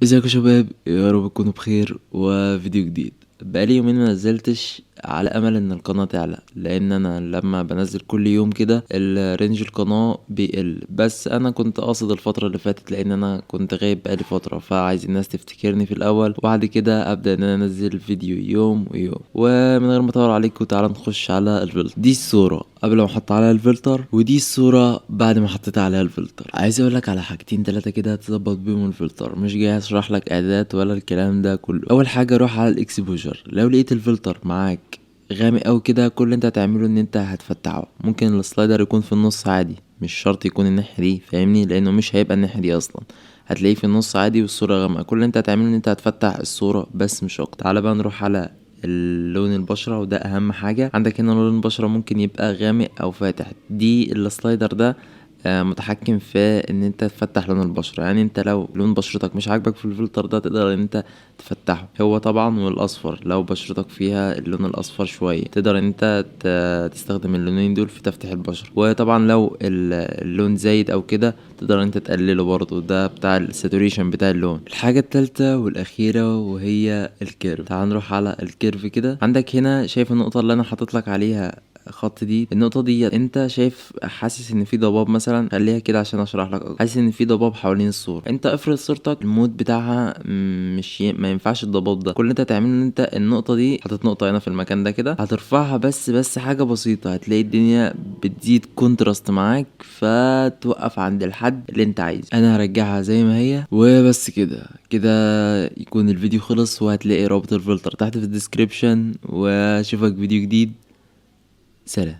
ازيكم يا شباب، يا رب تكونوا بخير وفيديو جديد. بقالي يومين ما نزلتش على امل ان القناه تعلى، لان انا لما بنزل كل يوم كده الرينج القناه بيقل. بس انا كنت قاصد الفتره اللي فاتت لان انا كنت غايب بقالي فتره، فعايز الناس تفتكرني في الاول وبعد كده ابدا ان انا انزل فيديو يوم ويوم. ومن غير ما اطول عليكم تعالى نخش على الفلتر. دي الصوره قبل ما احط عليها الفلتر، ودي الصورة بعد ما حطيت عليها الفلتر. عايز اقول لك على حاجتين تلاتة كده تظبط بيهم الفلتر، مش جاي اشرح لك اعدادات ولا الكلام ده كله. اول حاجة روح على الاكسبوجر، لو لقيت الفلتر معاك غامق اوي كده، كل اللي انت هتعمله ان انت هتفتحه. ممكن السلايدر يكون في النص عادي، مش شرط يكون الناحية دي، فاهمني؟ لانه مش هيبقى الناحية دي اصلا، هتلاقيه في النص عادي والصورة غامقة. كل اللي انت هتعمله ان انت هتفتح الصورة بس مش اكتر. تعالى بقى نروح على اللون البشرة، وده اهم حاجة عندك هنا. لون البشرة ممكن يبقى غامق او فاتح، دي السلايدر ده متحكم في ان انت تفتح لون البشرة. يعني انت لو لون بشرتك مش عاجبك في الفلتر ده تقدر ان انت تفتحه هو طبعا. والاصفر لو بشرتك فيها اللون الاصفر شوية تقدر ان انت تستخدم اللونين دول في تفتح البشرة. وطبعا لو اللون زايد او كده تقدر ان انت تقلله برضو، ده بتاع الساتوريشن بتاع اللون. الحاجة التالتة والاخيرة وهي الكيرف. تعال نروح على الكيرف كده. عندك هنا شايف النقطة اللي انا حاطط لك عليها خط دي؟ النقطة دي انت شايف حاسس ان في ضباب مثلا، خليها كده عشان اشرح لك اكتر. حاسس ان في ضباب حوالين الصورة، انت افرض صورتك المود بتاعها ما ينفعش الضباب ده. كل اللي انت هتعمله ان انت النقطة دي حاطط نقطة هنا في المكان ده كده، هترفعها بس حاجة بسيطة، هتلاقي الدنيا بتزيد كونتراست معاك، فتوقف عند الحد اللي انت عايزه. انا هرجعها زي ما هي وبس كده. كده يكون الفيديو خلص، وهتلاقي رابط الفلتر تحت في الديسكريبشن. واشوفك فيديو جديد. سلام.